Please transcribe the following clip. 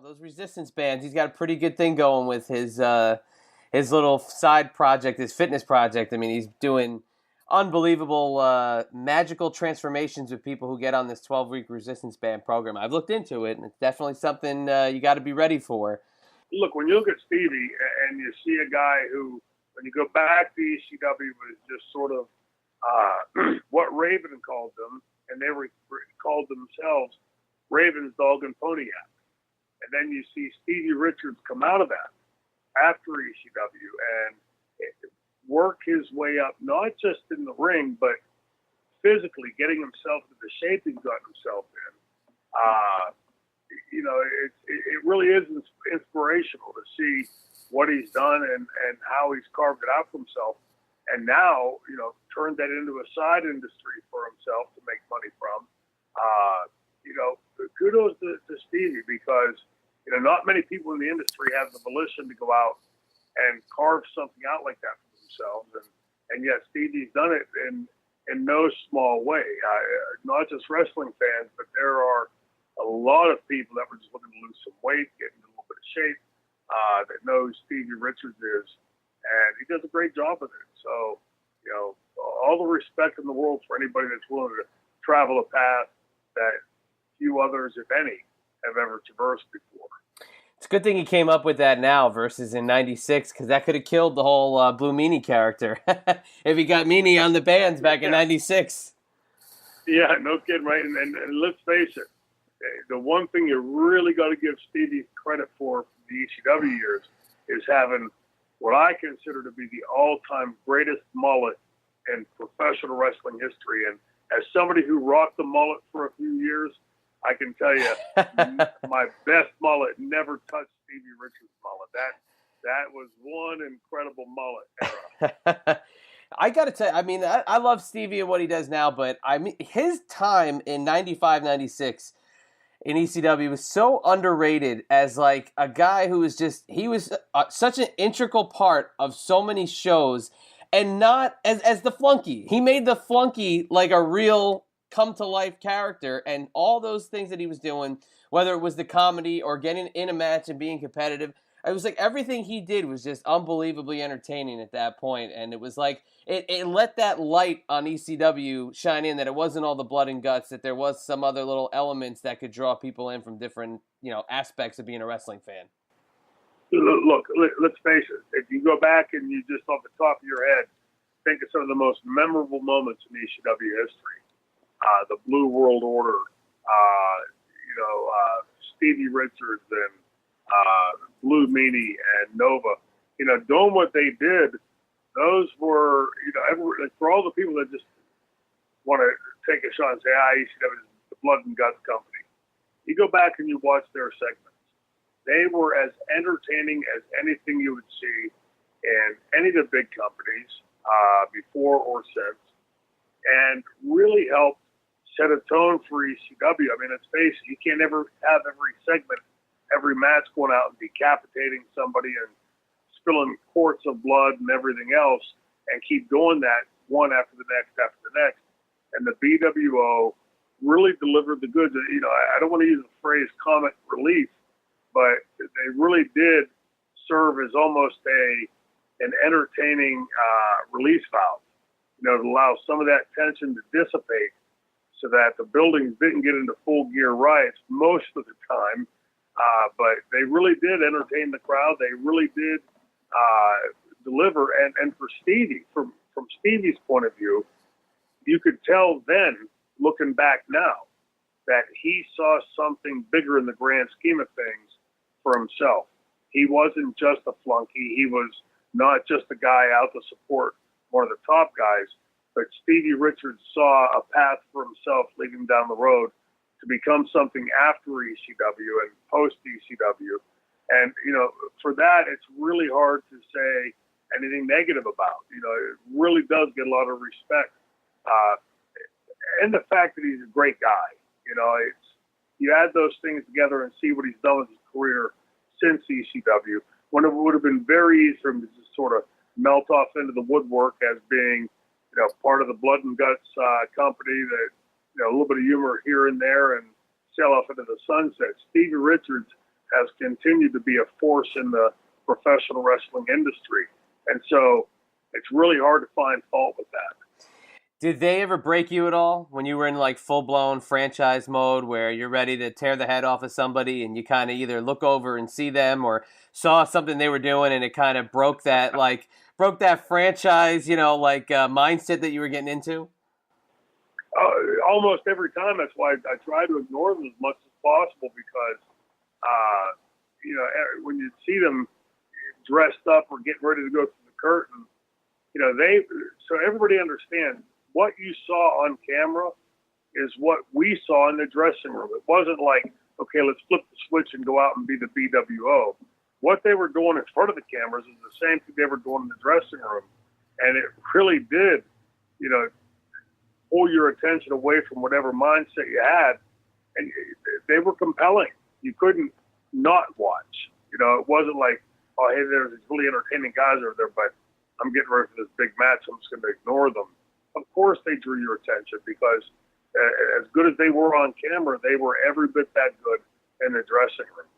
those resistance bands, he's got a pretty good thing going with his little side project, his fitness project. I mean, he's doing unbelievable magical transformations with people who get on this 12-week resistance band program. I've looked into it, and it's definitely something you got to be ready for. Look, when you look at Stevie and you see a guy who, when you go back to ECW, was just sort of what Raven called them, and they were called themselves Raven's Dog and Pontiac. And then you see Stevie Richards come out of that after ECW and work his way up, not just in the ring, but physically getting himself into the shape he's gotten himself in. It really is inspirational to see what he's done and how he's carved it out for himself. And now, turned that into a side industry for himself to make money from. Kudos to Stevie, because, not many people in the industry have the volition to go out and carve something out like that for themselves. And yet Stevie's done it in no small way. Not just wrestling fans, but there are a lot of people that were just looking to lose some weight, get into a little bit of shape, that know who Stevie Richards is. And he does a great job with it. So, all the respect in the world for anybody that's willing to travel a path that few others, if any, have ever traversed before. It's a good thing he came up with that now versus in '96, because that could have killed the whole Blue Meanie character if he got Meanie on the bands back in '96. Yeah, no kidding, right? And let's face it, the one thing you really got to give Stevie credit for the ECW years is having what I consider to be the all-time greatest mullet in professional wrestling history. And as somebody who rocked the mullet for a few years, I can tell you my best mullet never touched Stevie Richards' mullet. That was one incredible mullet era. I got to tell you, I mean, I love Stevie and what he does now, but I mean, his time in 95, 96 in ECW was so underrated as like a guy who was he was such an integral part of so many shows, and not as the flunky. He made the flunky like a real come-to-life character, and all those things that he was doing, whether it was the comedy or getting in a match and being competitive, it was like everything he did was just unbelievably entertaining at that point. And it was like it let that light on ECW shine in, that it wasn't all the blood and guts, that there was some other little elements that could draw people in from different aspects of being a wrestling fan. Look, let's face it. If you go back and you just off the top of your head think of some of the most memorable moments in ECW history, the Blue World Order, Stevie Richards and Blue Meanie and Nova, doing what they did, those were, for all the people that just want to take a shot and say, ECW is the blood and guts company. You go back and you watch their segments. They were as entertaining as anything you would see in any of the big companies before or since, and really helped set a tone for ECW. I mean, let's face it, you can't ever have every segment, every match going out and decapitating somebody and spilling quarts of blood and everything else, and keep doing that one after the next after the next. And the BWO really delivered the goods. I don't want to use the phrase comic relief, but they really did serve as almost an entertaining release valve, to allow some of that tension to dissipate, so that the buildings didn't get into full gear riots most of the time. But they really did entertain the crowd. They really did deliver. And for Stevie, from Stevie's point of view, you could tell then, looking back now, that he saw something bigger in the grand scheme of things for himself. He wasn't just a flunky. He was not just a guy out to support one of the top guys. But Stevie Richards saw a path for himself leading down the road to become something after ECW and post ECW. And, for that, it's really hard to say anything negative about. It really does get a lot of respect. And the fact that he's a great guy. You add those things together and see what he's done with his career since ECW, when it would have been very easy for him to just sort of melt off into the woodwork as being part of the blood and guts company that, a little bit of humor here and there and sail off into the sunset. Stevie Richards has continued to be a force in the professional wrestling industry. And so it's really hard to find fault with that. Did they ever break you at all when you were in like full blown franchise mode where you're ready to tear the head off of somebody and you kind of either look over and see them or saw something they were doing and it kind of broke that franchise, mindset that you were getting into? Almost every time. That's why I try to ignore them as much as possible because, when you see them dressed up or getting ready to go through the curtain, so everybody understands what you saw on camera is what we saw in the dressing room. It wasn't like, okay, let's flip the switch and go out and be the BWO. What they were doing in front of the cameras is the same thing they were doing in the dressing room. And it really did, pull your attention away from whatever mindset you had. And they were compelling. You couldn't not watch. It wasn't like, oh, hey, there's these really entertaining guys over there, but I'm getting ready for this big match. I'm just going to ignore them. Of course they drew your attention because as good as they were on camera, they were every bit that good in the dressing room.